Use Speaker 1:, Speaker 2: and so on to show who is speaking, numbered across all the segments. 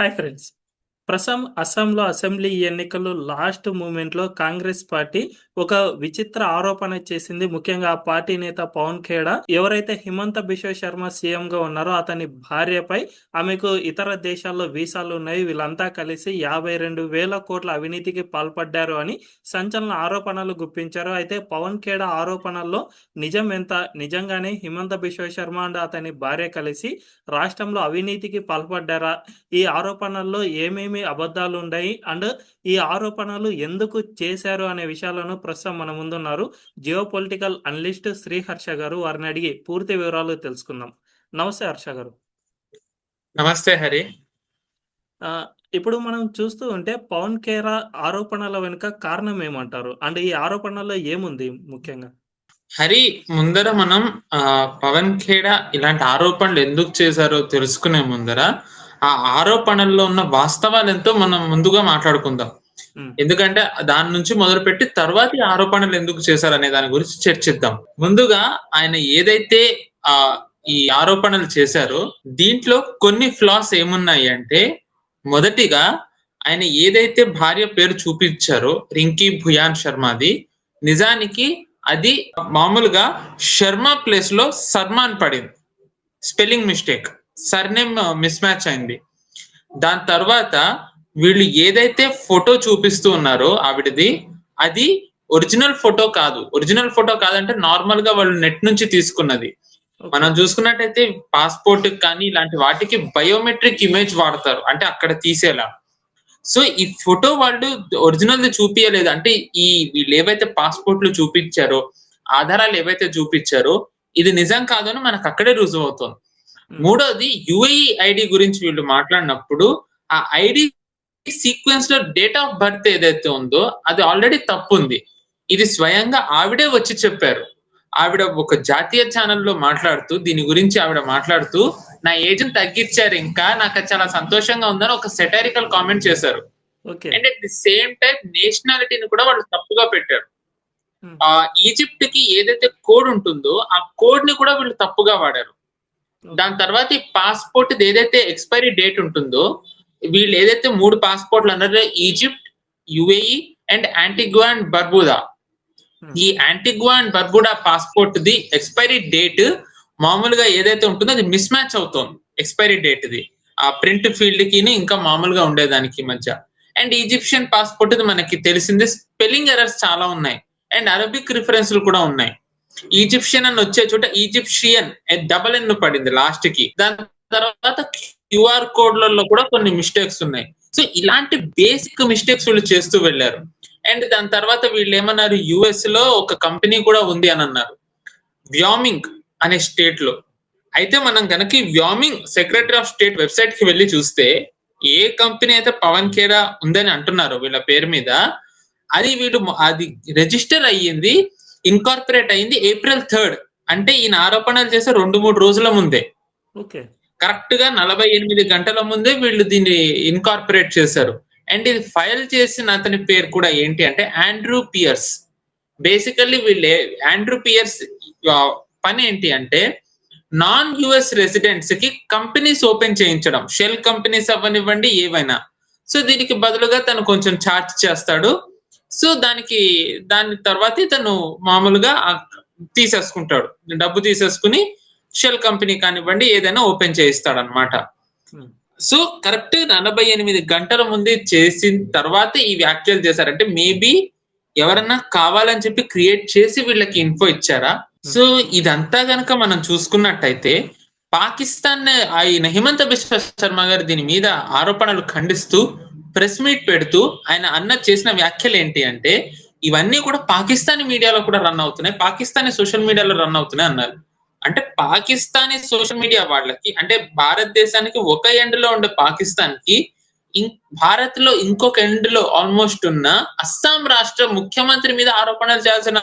Speaker 1: Hi friends. అస్సాంలో assembly ఎన్నికలు last మూమెంట్‌లో కాంగ్రెస్ పార్టీ ఒక విచిత్ర ఆరోపణ చేసింది. ముఖ్యంగా ఆ పార్టీ నేత పవన్ ఖేడా ఎవరైతే హిమంత బిశ్వ శర్మ సీఎంగా ఉన్నారో అతని భార్యపై ఆమెకు ఇతర దేశాల్లో వీసాలు ఉన్నాయి. వీళ్ళంతా కలిసి 52,000 కోట్ల అవినీతికి పాల్పడ్డారు అని సంచలన ఆరోపణలు గుప్పించారు. అయితే పవన్ ఖేడా ఆరోపణల్లో నిజం ఎంత? నిజంగానే హిమంత బిశ్వ శర్మ అండ్ అతని భార్య కలిసి రాష్ట్రంలో అవినీతికి పాల్పడ్డారా? ఈ ఆరోపణల్లో ఏమేమి అబద్ధాలు ఉన్నాయి అండ్ ఈ ఆరోపణలు ఎందుకు చేశారు అనే విషయాలను ప్రస్తుతం మన ముందున్నారు జియో పొలిటికల్ అనలిస్ట్ శ్రీహర్ష గారు. వారిని అడిగి పూర్తి వివరాలు తెలుసుకుందాం. నమస్తే హర్ష గారు.
Speaker 2: నమస్తే హరి.
Speaker 1: ఇప్పుడు మనం చూస్తూ ఉంటే పవన్ ఖేరా ఆరోపణల వెనుక కారణం ఏమంటారు అండ్ ఈ ఆరోపణల్లో ఏముంది ముఖ్యంగా?
Speaker 2: హరి, ముందర మనం పవన్ ఖేడా ఇలాంటి ఆరోపణలు ఎందుకు చేశారో తెలుసుకునే ముందర ఆ ఆరోపణల్లో ఉన్న వాస్తవాలు ఎంతో మనం ముందుగా మాట్లాడుకుందాం. ఎందుకంటే దాని నుంచి మొదలుపెట్టి తర్వాత ఈ ఆరోపణలు ఎందుకు చేశారు అనే దాని గురించి చర్చిద్దాం. ముందుగా ఆయన ఏదైతే ఈ ఆరోపణలు చేశారో దీంట్లో కొన్ని ఫ్లాస్ ఏమున్నాయి అంటే, మొదటిగా ఆయన ఏదైతే భార్య పేరు చూపించారో రింకీ భుయాన్ శర్మది, నిజానికి అది మామూలుగా శర్మ ప్లేస్ లో సర్మాన్ పడింది. Spelling mistake, surname miss match అయింది. దాని తర్వాత వీళ్ళు ఏదైతే ఫోటో చూపిస్తూ ఉన్నారో ఆవిడది, అది ఒరిజినల్ ఫోటో కాదు. ఒరిజినల్ ఫోటో కాదంటే నార్మల్ గా వాళ్ళు నెట్ నుంచి తీసుకున్నది. మనం చూసుకున్నట్టయితే పాస్పోర్ట్ కానీ ఇలాంటి వాటికి బయోమెట్రిక్ ఇమేజ్ వాడతారు, అంటే అక్కడ తీసేలా. సో ఈ ఫోటో వాళ్ళు ఒరిజినల్ చూపించలేదు. అంటే ఈ వీళ్ళు ఏవైతే పాస్పోర్ట్లు చూపించారో, ఆధారాలు ఏవైతే చూపించారో ఇది నిజం కాదని మనకు అక్కడే రుజువు అవుతుంది. మూడోది, యుఏఈ ఐడి గురించి వీళ్ళు మాట్లాడినప్పుడు ఆ ఐడి సీక్వెన్స్ లో డేట్ ఆఫ్ బర్త్ ఏదైతే ఉందో అది ఆల్రెడీ తప్పు ఉంది. ఇది స్వయంగా ఆవిడే వచ్చి చెప్పారు. ఆవిడ ఒక జాతీయ ఛానల్లో మాట్లాడుతూ దీని గురించి మాట్లాడుతూ నా ఏజ్ తగ్గించారు, ఇంకా నాకు చాలా సంతోషంగా ఉందని ఒక సెటారికల్ కామెంట్ చేశారు. And at the same time నేషనాలిటీని కూడా వాళ్ళు తప్పుగా పెట్టారు. ఈజిప్ట్ కి ఏదైతే కోడ్ ఉంటుందో ఆ కోడ్ ని కూడా వీళ్ళు తప్పుగా వాడారు. దాని తర్వాత ఈ పాస్పోర్ట్ ఏదైతే ఎక్స్పైరీ డేట్ ఉంటుందో, వీళ్ళు ఏదైతే 3 పాస్పోర్ట్లు అన్నారో Egypt, UAE and Antigua and Barbuda, ఈ యాంటిగ్వా అండ్ బర్బుడా పాస్పోర్ట్ ది ఎక్స్పైరీ డేట్ మామూలుగా ఏదైతే ఉంటుందో అది మిస్ మ్యాచ్ అవుతుంది. ఎక్స్పైరీ డేట్ ది ఆ ప్రింట్ ఫీల్డ్ కి ఇంకా మామూలుగా ఉండేదానికి మధ్య. అండ్ ఈజిప్షియన్ పాస్పోర్ట్ మనకి తెలిసింది స్పెల్లింగ్ ఎర్రర్స్ చాలా ఉన్నాయి అండ్ అరబిక్ రిఫరెన్స్లు కూడా ఉన్నాయి. ఈజిప్షియన్ అని వచ్చే చోట ఈజిప్షియన్ డబల్ ఎన్ పడింది లాస్ట్ కి. దాని తర్వాత క్యూఆర్ కోడ్లలో కూడా కొన్ని మిస్టేక్స్ ఉన్నాయి. సో ఇలాంటి బేసిక్ మిస్టేక్స్ వీళ్ళు చేస్తూ వెళ్ళారు. అండ్ దాని తర్వాత వీళ్ళు ఏమన్నారు, యుఎస్ లో ఒక కంపెనీ కూడా ఉంది అని అన్నారు, వ్యామింగ్ అనే స్టేట్ లో. అయితే మనం కనుక ఈ వ్యామింగ్ సెక్రటరీ ఆఫ్ స్టేట్ వెబ్సైట్ కి వెళ్ళి చూస్తే ఏ కంపెనీ అయితే పవన్ ఖేడా ఉందని అంటున్నారు వీళ్ళ పేరు మీద, అది రిజిస్టర్ అయ్యింది, ఇన్కార్పొరేట్ అయింది April 3rd. అంటే ఈయన ఆరోపణలు చేసే 2-3 రోజుల ముందే, కరెక్ట్ గా 48 గంటల ముందే వీళ్ళు దీన్ని ఇన్కార్పొరేట్ చేశారు. అండ్ ఇది ఫైల్ చేసిన అతని పేరు కూడా ఏంటి అంటే ఆండ్రూ పియర్స్. బేసికల్లీ వీళ్ళే ఆండ్రూ పియర్స్ పని ఏంటి అంటే నాన్ యుఎస్ రెసిడెంట్స్ కి కంపెనీస్ ఓపెన్ చేయించడం, షెల్ కంపెనీస్ అవ్వనివ్వండి ఏవైనా. సో దీనికి బదులుగా తను కొంచెం ఛార్జ్ చేస్తాడు. సో దాని తర్వాత ఇతను మామూలుగా తీసేసుకుంటాడు, డబ్బు తీసేసుకుని షెల్ కంపెనీ కానివ్వండి ఏదైనా ఓపెన్ చేయిస్తాడు అనమాట. సో కరెక్ట్ 48 గంటల ముందే చేసిన తర్వాత ఈ వ్యాఖ్యలు చేశారంటే మేబీ ఎవరన్నా కావాలని చెప్పి క్రియేట్ చేసి వీళ్ళకి ఇన్ఫో ఇచ్చారా? సో ఇదంతా గనక మనం చూసుకున్నట్టయితే పాకిస్తాన్ ఆయన హిమంత బిశ్వ శర్మ గారు దీని మీద ఆరోపణలు ఖండిస్తూ ప్రెస్ మీట్ పెడుతూ ఆయన చేసిన వ్యాఖ్యలు ఏంటి అంటే, ఇవన్నీ కూడా పాకిస్తానీ మీడియాలో కూడా రన్ అవుతున్నాయి, పాకిస్తానీ సోషల్ మీడియాలో రన్ అవుతున్నాయి అన్నారు. అంటే పాకిస్తానీ సోషల్ మీడియా వాళ్ళకి, అంటే భారతదేశానికి ఒక ఎండ్ లో ఉండే పాకిస్తాన్ కి భారత్ లో ఇంకొక ఎండ్ లో ఆల్మోస్ట్ ఉన్న అస్సాం రాష్ట్ర ముఖ్యమంత్రి మీద ఆరోపణలు చేయాల్సిన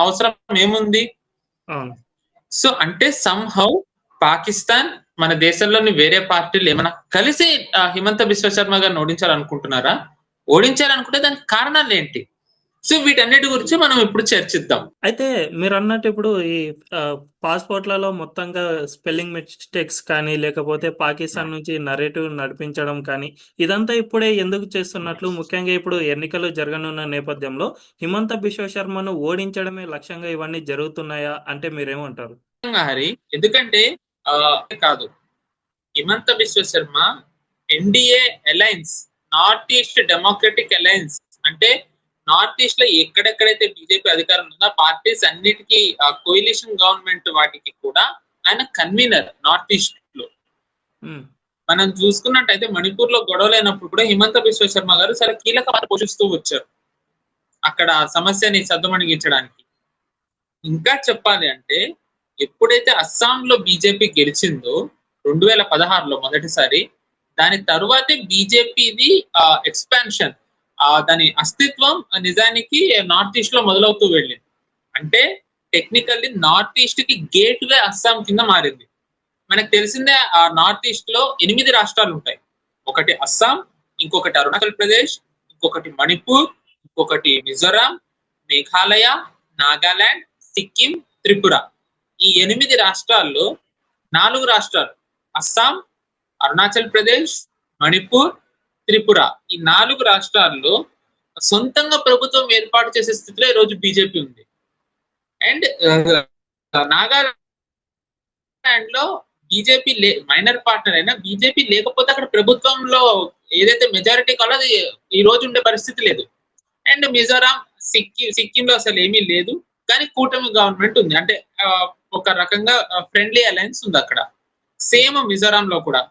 Speaker 2: అవసరం ఏముంది? సో అంటే సంహౌ పాకిస్తాన్ మన దేశంలోని వేరే పార్టీలు ఏమైనా కలిసి హిమంత బిశ్వ శర్మ గారిని ఓడించాలనుకుంటున్నారా? ఓడించాలనుకుంటే దానికి కారణాలు ఏంటి? సో వీటన్నిటి గురించి మనం ఇప్పుడు చర్చిద్దాం.
Speaker 1: అయితే మీరన్నట్టు ఇప్పుడు ఈ పాస్‌పోర్ట్‌లలో మొత్తంగా స్పెల్లింగ్ మిస్టేక్స్ కానీ, లేకపోతే పాకిస్తాన్ నుంచి నరేటివ్ నడిపించడం కానీ, ఇదంతా ఇప్పుడే ఎందుకు చేస్తున్నట్లు ముఖ్యంగా ఇప్పుడు ఎన్నికలు జరగనున్న నేపథ్యంలో హిమంత బిశ్వ శర్మను ఓడించడమే లక్ష్యంగా ఇవన్నీ జరుగుతున్నాయా? అంటే మీరేమంటారు?
Speaker 2: హరి, ఎందుకంటే కాదు, Himanta Biswa Sharma NDA alliance, north east democratic alliance అంటే నార్త్ ఈస్ట్ లో ఎక్కడెక్కడైతే బీజేపీ అధికారం ఉందో పార్టీస్ అన్నిటికీ కోయిలిషన్ గవర్నమెంట్ వాటికి కూడా ఆయన కన్వీనర్ నార్త్ ఈస్ట్ లో. మనం చూసుకున్నట్టయితే మణిపూర్ లో గొడవలైనప్పుడు కూడా హిమంత బిశ్వ శర్మ గారు చాలా కీలక పాత్ర పోషిస్తూ వచ్చారు అక్కడ సమస్యని సద్దుమణిగించడానికి. ఇంకా చెప్పాలి అంటే ఎప్పుడైతే అస్సాంలో బీజేపీ గెలిచిందో 2016లో మొదటిసారి, దాని తరువాతే బీజేపీది ఎక్స్పాన్షన్, దాని అస్తిత్వం నిజానికి నార్త్ ఈస్ట్ లో మొదలవుతూ వెళ్ళింది. అంటే టెక్నికల్లీ నార్త్ ఈస్ట్ కి గేట్ వే అస్సాం కింద మారింది. మనకు తెలిసిందే ఆ నార్త్ ఈస్ట్ లో 8 రాష్ట్రాలు ఉంటాయి. ఒకటి అస్సాం, ఇంకొకటి అరుణాచల్ ప్రదేశ్, ఇంకొకటి మణిపూర్, ఇంకొకటి మిజోరాం, మేఘాలయ, నాగాలాండ్, సిక్కిం, త్రిపుర. ఈ 8 రాష్ట్రాల్లో 4 రాష్ట్రాలు అస్సాం, అరుణాచల్ ప్రదేశ్, మణిపూర్, త్రిపుర, ఈ 4 రాష్ట్రాల్లో సొంతంగా ప్రభుత్వం ఏర్పాటు చేసే స్థితిలో ఈరోజు బీజేపీ ఉంది. అండ్ నాగాలాండ్ లో బీజేపీ మైనర్ పార్ట్నర్ అయినా బీజేపీ లేకపోతే అక్కడ ప్రభుత్వంలో ఏదైతే మెజారిటీ కావాలో అది ఈ రోజు ఉండే పరిస్థితి లేదు. అండ్ మిజోరాం, సిక్కింలో అసలు ఏమీ లేదు, కానీ కూటమి గవర్నమెంట్ ఉంది. అంటే ఒక రకంగా ఫ్రెండ్లీ అలయన్స్ ఉంది అక్కడ. సేమ్ మిజోరాం లో కూడా,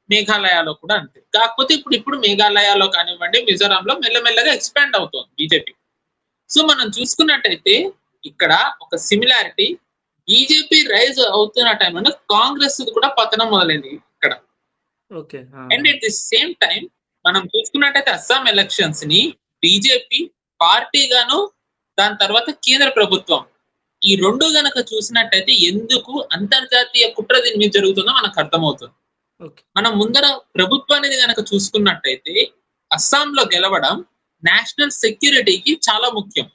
Speaker 2: మేఘాలయలో కూడా అంతే. కాకపోతే ఇప్పుడు మేఘాలయలో కానివ్వండి, మిజోరాంలో మెల్లమెల్లగా ఎక్స్పాండ్ అవుతుంది బీజేపీ. సో మనం చూసుకున్నట్టయితే ఇక్కడ ఒక సిమిలారిటీ, బీజేపీ రైజ్ అవుతున్న టైంలో కాంగ్రెస్ కూడా పతనం మొదలైంది ఇక్కడ. And at the same time మనం చూసుకున్నట్టయితే అస్సాం ఎలక్షన్స్ ని బీజేపీ పార్టీగాను, దాని తర్వాత కేంద్ర ప్రభుత్వం, ఈ రెండు గనక చూసినట్టయితే ఎందుకు అంతర్జాతీయ కుట్ర దీని మీద జరుగుతుందో మనకు అర్థమవుతుంది. మనం ముందర ప్రభుత్వాన్ని గనక చూసుకున్నట్టయితే అస్సాంలో గెలవడం నేషనల్ సెక్యూరిటీకి చాలా ముఖ్యం.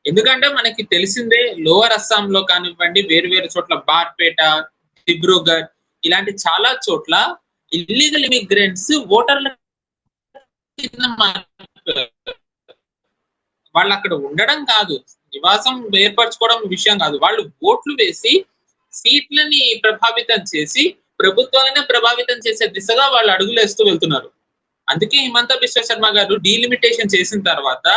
Speaker 2: ఎందుకంటే మనకి తెలిసిందే లోవర్ అస్సాంలో కానివ్వండి, వేరు వేరు చోట్ల బార్పేట, దిబ్రూగఢ్ ఇలాంటి చాలా చోట్ల ఇల్లీగల్ ఇమిగ్రెంట్స్ ఓటర్ల వాళ్ళు అక్కడ ఉండడం కాదు, నివాసం ఏర్పరచుకోవడం విషయం కాదు, వాళ్ళు ఓట్లు వేసి సీట్లని ప్రభావితం చేసి ప్రభుత్వాలనే ప్రభావితం చేసే దిశగా వాళ్ళు అడుగులేస్తూ వెళ్తున్నారు. అందుకే హిమంత బిశ్వ శర్మ గారు డీలిమిటేషన్ చేసిన తర్వాత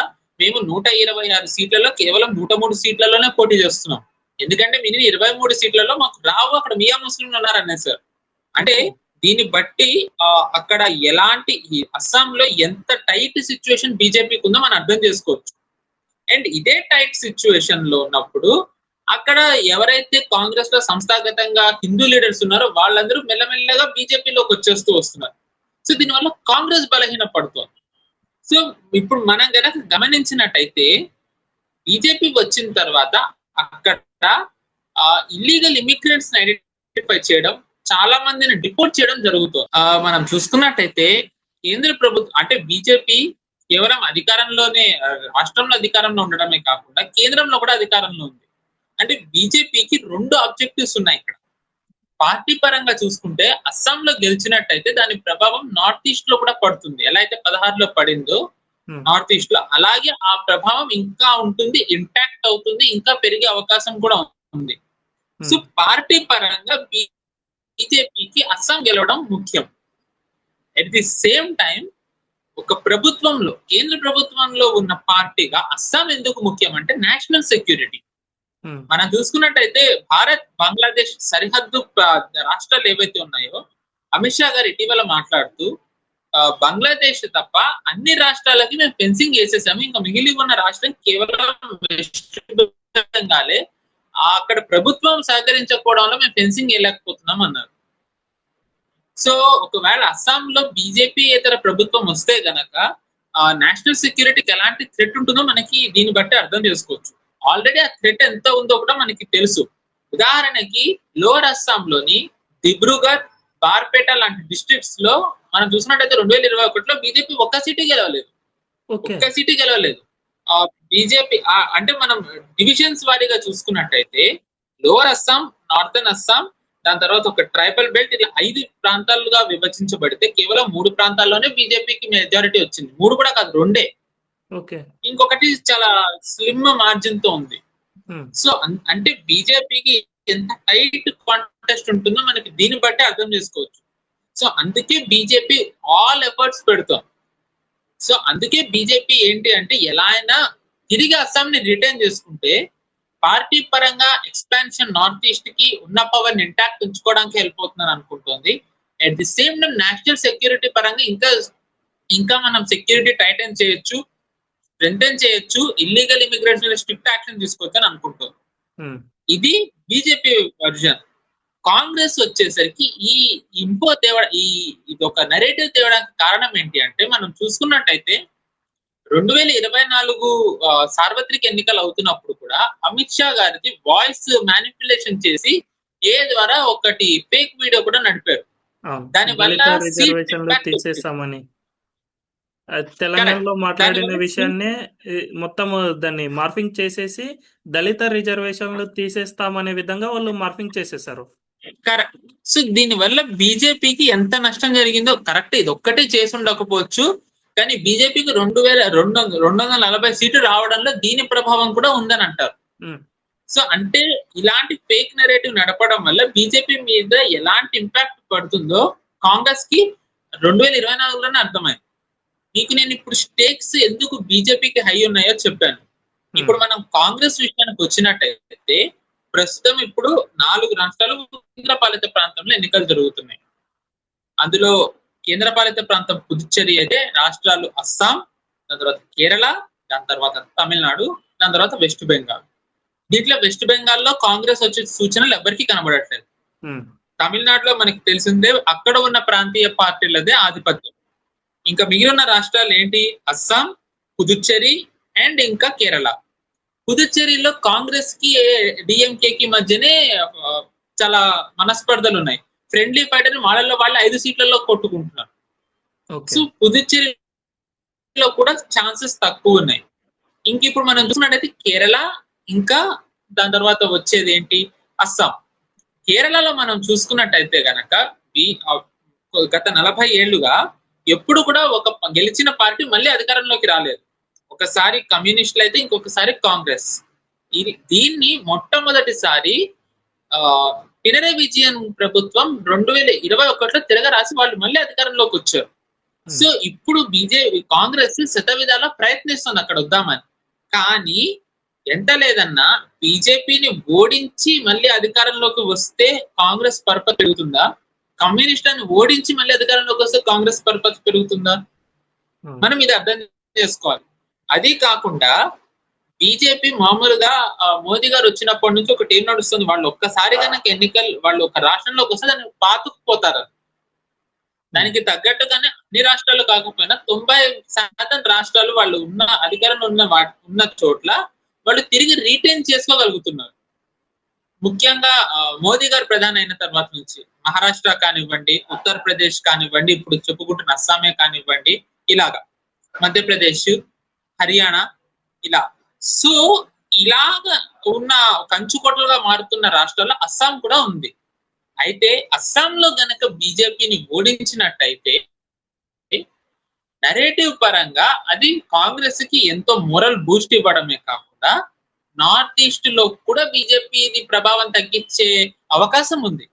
Speaker 2: మేము 126 సీట్లలో కేవలం 103 సీట్లలోనే పోటీ చేస్తున్నాం. ఎందుకంటే మిగిలిన 23 సీట్లలో మాకు రావు, అక్కడ మియా ముస్లింలు ఉన్నారనే సార్. అంటే దీన్ని బట్టి అక్కడ ఎలాంటి అస్సాంలో ఎంత టైట్ సిచ్యువేషన్ బీజేపీకి ఉందో మనం అర్థం చేసుకోవచ్చు. అండ్ ఇదే టైట్ సిచ్యువేషన్ లో ఉన్నప్పుడు అక్కడ ఎవరైతే కాంగ్రెస్ లో సంస్థాగతంగా హిందూ లీడర్స్ ఉన్నారో వాళ్ళందరూ మెల్లమెల్లగా బీజేపీలోకి వచ్చేస్తూ వస్తున్నారు. సో దీనివల్ల కాంగ్రెస్ బలహీన పడుతోంది. సో ఇప్పుడు మనం కనుక గమనించినట్టయితే బీజేపీ వచ్చిన తర్వాత అక్కడ ఇల్లీగల్ ఇమిగ్రెంట్స్ ఐడెంటిఫై చేయడం, చాలా మందిని డిపోర్ట్ చేయడం జరుగుతుంది. మనం చూసుకున్నట్టయితే కేంద్ర ప్రభుత్వం అంటే బీజేపీ కేవలం అధికారంలోనే, రాష్ట్రంలో అధికారంలో ఉండడమే కాకుండా కేంద్రంలో కూడా అధికారంలో ఉంది. అంటే బీజేపీకి 2 ఆబ్జెక్టివ్స్ ఉన్నాయి ఇక్కడ. పార్టీ పరంగా చూసుకుంటే అస్సాంలో గెలిచినట్టయితే దాని ప్రభావం నార్త్ ఈస్ట్ లో కూడా పడుతుంది. ఎలా అయితే 16లో పడిందో నార్త్ ఈస్ట్ లో, అలాగే ఆ ప్రభావం ఇంకా ఉంటుంది, ఇంపాక్ట్ అవుతుంది, ఇంకా పెరిగే అవకాశం కూడా ఉంది. సో పార్టీ పరంగా బీజేపీకి అస్సాం గెలవడం ముఖ్యం. అట్ ది సేమ్ టైం ఒక ప్రభుత్వంలో, కేంద్ర ప్రభుత్వంలో ఉన్న పార్టీగా అస్సాం ఎందుకు ముఖ్యం అంటే నేషనల్ సెక్యూరిటీ. మనం చూసుకున్నట్టయితే భారత్ బంగ్లాదేశ్ సరిహద్దు రాష్ట్రాలు ఏవైతే ఉన్నాయో, అమిత్ షా గారు ఇటీవల మాట్లాడుతూ బంగ్లాదేశ్ తప్ప అన్ని రాష్ట్రాలకి మేము ఫెన్సింగ్ వేసేసాము, ఇంకా మిగిలి ఉన్న రాష్ట్రం కేవలం వెస్ట్ బెంగాలే, అక్కడ ప్రభుత్వం సహకరించకపోవడంలో మేము ఫెన్సింగ్ వేయలేకపోతున్నాం అన్నారు. సో ఒకవేళ అస్సాంలో బీజేపీ ఇతర ప్రభుత్వం వస్తే గనక నేషనల్ సెక్యూరిటీకి ఎలాంటి థ్రెట్ ఉంటుందో మనకి దీన్ని బట్టి అర్థం చేసుకోవచ్చు. ఆల్రెడీ ఆ థ్రెట్ ఎంత ఉందో కూడా మనకి తెలుసు. ఉదాహరణకి లోవర్ అస్సాంలోని దిబ్రూగఢ్, బార్పేట లాంటి డిస్ట్రిక్ట్స్ లో మనం చూసినట్టయితే 2021లో బీజేపీ ఒక్క సీటు గెలవలేదు. బీజేపీ అంటే మనం డివిజన్స్ వారీగా చూసుకున్నట్టయితే లోవర్ అస్సాం, నార్థన్ అస్సాం, దాని తర్వాత ఒక ట్రైబల్ బెల్ట్, ఇలా 5 ప్రాంతాలుగా విభజించబడితే కేవలం 3 ప్రాంతాల్లోనే బీజేపీకి మెజారిటీ వచ్చింది. 3 కూడా కాదు, 2.
Speaker 1: ఓకే.
Speaker 2: ఇంకొకటి చాలా స్లిమ్ మార్జిన్ తో ఉంది.
Speaker 1: హ్మ్.
Speaker 2: సో అంటే బీజేపీకి ఎంత టైట్ కాంటెస్ట్ ఉంటుందో మనకి దీన్ని బట్టి అర్థం చేసుకోవచ్చు. సో అందుకే బీజేపీ ఆల్ ఎఫర్ట్స్ పెడుతాం. సో అందుకే బీజేపీ ఏంటి అంటే ఎలా అయినా తిరిగి అస్సాంని రిటైన్ చేసుకుంటే పార్టీ పరంగా ఎక్స్పాన్షన్ నార్త్ ఈస్ట్ కి ఉన్న పవర్ ఇంటాక్ట్ ఉంచుకోవడానికి హెల్ప్ అవుతుందని అనుకుంటుంది. At the same time national security పరంగా ఇంకా మనం సెక్యూరిటీ టైటన్ చేయొచ్చు, స్ట్రెంథెన్ చేయొచ్చు, ఇల్లీగల్ ఇమిగ్రేషన్ స్ట్రిక్ట్ యాక్షన్ తీసుకోవచ్చు అని అనుకుంటుంది.
Speaker 1: హ్మ్.
Speaker 2: ఇది బీజేపీ వర్జన్. కాంగ్రెస్ వచ్చేసరికి ఈ ఇది ఒక నెరేటివ్ తేవడానికి కారణం ఏంటి అంటే మనం చూసుకున్నట్టయితే 2024 సార్వత్రిక ఎన్నికలు అవుతున్నప్పుడు కూడా అమిత్ షా గారికి వాయిస్ మ్యానిపులేషన్ చేసి ద్వారా ఒకటి ఫేక్ వీడియో కూడా నడిపారు.
Speaker 1: అవును.
Speaker 2: దాని వల్ల
Speaker 1: దళిత
Speaker 2: సీట్
Speaker 1: రిజర్వేషన్లు
Speaker 2: ఇంపాక్ట్ వచ్చింది.
Speaker 1: తీసేస్తామని
Speaker 2: కరెక్ట్.
Speaker 1: తెలంగాణలో మాట్లాడిన
Speaker 2: దానివల్ల సీట్
Speaker 1: విషయాన్నే మొత్తం దాన్ని మార్ఫింగ్ చేసేసి దళిత రిజర్వేషన్లు తీసేస్తామనే విధంగా వాళ్ళు మార్ఫింగ్ చేసేసారు.
Speaker 2: కరెక్ట్. సో దీని వల్ల బీజేపీకి ఎంత నష్టం జరిగిందో కరెక్ట్, ఇది ఒక్కటే చేసి ఉండకపోవచ్చు, కానీ బీజేపీకి 240 సీట్లు రావడంలో దీని ప్రభావం కూడా ఉందని అంటారు.
Speaker 1: హ్మ్.
Speaker 2: సో అంటే ఇలాంటి ఫేక్ నెరేటివ్ నడపడం వల్ల బీజేపీ మీద ఎలాంటి ఇంపాక్ట్ పడుతుందో కాంగ్రెస్ కి 2024లోనే అర్థమైంది. మీకు నేను ఇప్పుడు స్టేక్స్ ఎందుకు బీజేపీకి హై ఉన్నాయో చెప్పాను. ఇప్పుడు మనం కాంగ్రెస్ విషయానికి వచ్చినట్టయితే ప్రస్తుతం ఇప్పుడు 4 రాష్ట్రాలు కేంద్రపాలిత ప్రాంతంలో ఎన్నికలు జరుగుతున్నాయి. అందులో కేంద్రపాలిత ప్రాంతం పుదుచ్చేరి అయితే రాష్ట్రాలు అస్సాం, దాని తర్వాత కేరళ, దాని తర్వాత తమిళనాడు, దాని తర్వాత వెస్ట్ బెంగాల్. దీంట్లో వెస్ట్ బెంగాల్లో కాంగ్రెస్ వచ్చే సూచనలు ఎవరికి కనబడట్లేదు. తమిళనాడులో మనకి తెలిసిందే అక్కడ ఉన్న ప్రాంతీయ పార్టీలదే ఆధిపత్యం. ఇంకా మిగిలిన రాష్ట్రాలు ఏంటి? అస్సాం, పుదుచ్చేరి అండ్ ఇంకా కేరళ. పుదుచ్చేరిలో కాంగ్రెస్ కి డిఎంకే కి మధ్యనే చాలా మనస్పర్ధలు ఉన్నాయి. ఫ్రెండ్లీ ఫైటర్ వాళ్ళల్లో వాళ్ళు 5 సీట్లలో కొట్టుకుంటున్నారు. సో పుదుచ్చేరిలో కూడా ఛాన్సెస్ తక్కువ ఉన్నాయి. ఇంక ఇప్పుడు మనం చూసినట్టయితే కేరళ, ఇంకా దాని తర్వాత వచ్చేది ఏంటి? అస్సాం. కేరళలో మనం చూసుకున్నట్టయితే గనక గత 40 ఏళ్లుగా ఎప్పుడు కూడా ఒక గెలిచిన పార్టీ మళ్ళీ అధికారంలోకి రాలేదు. ఒకసారి కమ్యూనిస్టులు అయితే ఇంకొకసారి కాంగ్రెస్. దీన్ని మొట్టమొదటిసారి పినరై విజయన్ ప్రభుత్వం 2021లో తిరగరాసి వాళ్ళు మళ్ళీ అధికారంలోకి వచ్చారు. సో ఇప్పుడు కాంగ్రెస్ శతవిధాలా ప్రయత్నిస్తుంది అక్కడ వద్దామని. కానీ ఎంత లేదన్నా బీజేపీని ఓడించి మళ్ళీ అధికారంలోకి వస్తే కాంగ్రెస్ పర్పస్ పెరుగుతుందా? కమ్యూనిస్టులను ఓడించి మళ్ళీ అధికారంలోకి వస్తే కాంగ్రెస్ పర్పస్ పెరుగుతుందా? మనం ఇది అర్థం చేసుకోవాలి. అది కాకుండా బీజేపీ మామూలుగా మోదీ గారు వచ్చినప్పటి నుంచి ఒకటి ఏం నడుస్తుంది, వాళ్ళు ఒక్కసారి కనుక వాళ్ళు ఒక రాష్ట్రంలోకి వస్తే దాన్ని పాతుకుపోతారు. దానికి తగ్గట్టుగానే అన్ని రాష్ట్రాలు కాకపోయినా 90% రాష్ట్రాలు వాళ్ళు ఉన్న అధికారంలో ఉన్న చోట్ల వాళ్ళు తిరిగి రీటైన్ చేసుకోగలుగుతున్నారు. ముఖ్యంగా మోదీ గారు ప్రధాని అయిన తర్వాత నుంచి మహారాష్ట్ర కానివ్వండి, ఉత్తరప్రదేశ్ కానివ్వండి, ఇప్పుడు చెప్పుకుంటున్న అస్సామే కానివ్వండి, ఇలాగా మధ్యప్రదేశ్, హర్యానా ఇలా. సో ఇలాగా ఉన్న కంచుకోటలుగా మారుతున్న రాష్ట్రాల్లో అస్సాం కూడా ఉంది. అయితే అస్సాంలో గనక బీజేపీని ఓడించినట్టయితే నరేటివ్ పరంగా అది కాంగ్రెస్ కి ఎంతో మోరల్ బూస్ట్ ఇవ్వడమే కాకుండా నార్త్ ఈస్ట్ లో కూడా బీజేపీ ప్రభావం తగ్గించే అవకాశం ఉంది.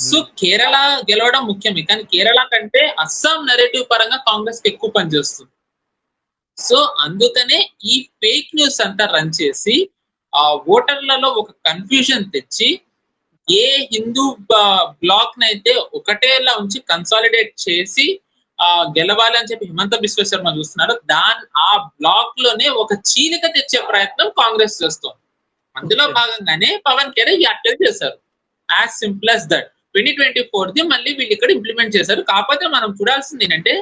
Speaker 2: సో కేరళ గెలవడం ముఖ్యమే, కానీ కేరళ కంటే అస్సాం నరేటివ్ పరంగా కాంగ్రెస్ కి ఎక్కువ పనిచేస్తుంది. సో అందుకనే ఈ ఫేక్ న్యూస్ అంతా రన్ చేసి ఆ ఓటర్లలో ఒక కన్ఫ్యూజన్ తెచ్చి ఏ హిందూ బ్లాక్ నైతే ఒకటేలా ఉంచి కన్సాలిడేట్ చేసి గెలవాలి అని చెప్పి హిమంత బిశ్వ శర్మ చూస్తున్నారు. ఆ బ్లాక్ లోనే ఒక చీలిక తెచ్చే ప్రయత్నం కాంగ్రెస్ చేస్తుంది. అందులో భాగంగానే పవన్ కళ్యాణ్ వ్యాఖ్యలు చేశారు. As simple as that. 2024 మళ్ళీ వీళ్ళు ఇక్కడ ఇంప్లిమెంట్ చేశారు. కాకపోతే మనం చూడాల్సింది ఏంటంటే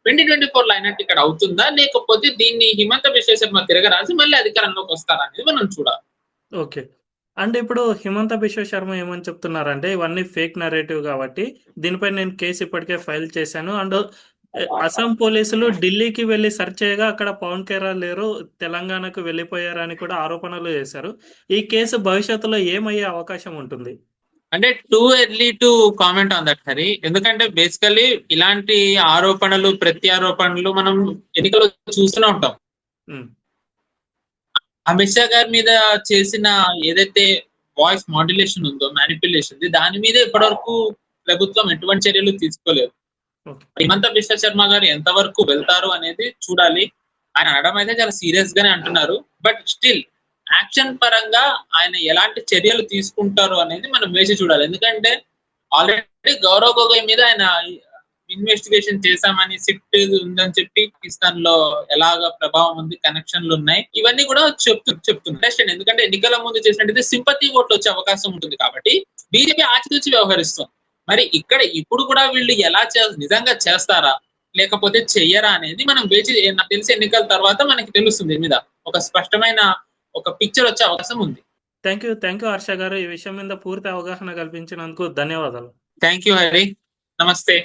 Speaker 2: 2024లో అయినట్టు ఇక్కడ అవుతుందా, లేకపోతే దీన్ని హిమంత బిశ్వ శర్మ తిరగరాసి మళ్ళీ అధికారంలోకి వస్తారా అనేది మనం చూడాలి.
Speaker 1: ఓకే. అంటే ఇప్పుడు హిమంత బిశ్వ శర్మ ఏమని చెప్తున్నారంటే ఇవన్నీ ఫేక్ నరేటివ్ కాబట్టి దీనిపై నేను కేసు ఇప్పటికే ఫైల్ చేశాను అండ్ అస్సాం పోలీసులు ఢిల్లీకి వెళ్లి సెర్చ్ చేయగా అక్కడ పవన్ ఖేరా లేరు, తెలంగాణకు వెళ్ళిపోయారని కూడా ఆరోపణలు చేశారు. ఈ కేసు భవిష్యత్తులో ఏమయ్యే అవకాశం ఉంటుంది?
Speaker 2: అంటే too early to comment on that Hari. ఎందుకంటే బేసికలీ ఇలాంటి ఆరోపణలు ప్రత్యారోపణలు మనం ఎన్నికలు చూస్తూనే ఉంటాం.
Speaker 1: ఉమ్,
Speaker 2: అమిత్ షా గారి మీద చేసిన ఏదైతే వాయిస్ మాడ్యులేషన్ ఉందో, మ్యానిపులేషన్, దాని మీద ఇప్పటివరకు ప్రభుత్వం ఎటువంటి చర్యలు తీసుకోలేదు.
Speaker 1: ఓకే.
Speaker 2: హిమంత బిశ్వ శర్మ గారు ఎంతవరకు వెళ్తారు అనేది చూడాలి. ఆయన అనడం అయితే చాలా సీరియస్ గానే అంటున్నారు. బట్ స్టిల్ యాక్షన్ పరంగా ఆయన ఎలాంటి చర్యలు తీసుకుంటారు అనేది మనం వేసి చూడాలి. ఎందుకంటే ఆల్రెడీ గౌరవ్ గొగోయ్ మీద ఆయన ఇన్వెస్టిగేషన్ చేశామని, సిట్ ఉందని చెప్పి పాకిస్తాన్ లో ఎలాగ ప్రభావం ఉంది, కనెక్షన్లు ఉన్నాయి, ఇవన్నీ కూడా చెప్తున్నారు. ఎందుకంటే ఎన్నికల ముందు చేసినట్టయితే సింపతి ఓట్లు వచ్చే అవకాశం ఉంటుంది కాబట్టి బీజేపీ ఆచితూచి వ్యవహరిస్తుంది. మరి ఇక్కడ ఇప్పుడు కూడా వీళ్ళు ఎలా నిజంగా చేస్తారా లేకపోతే చెయ్యరా అనేది మనం వేచి, నాకు తెలిసి ఎన్నికల తర్వాత మనకి తెలుస్తుంది. మీద ఒక స్పష్టమైన ఒక పిక్చర్ వచ్చే అవకాశం ఉంది.
Speaker 1: థ్యాంక్ యూ హర్ష గారు. ఈ విషయం మీద పూర్తి అవగాహన కల్పించినందుకు ధన్యవాదాలు.
Speaker 2: Thank you Hari. నమస్తే.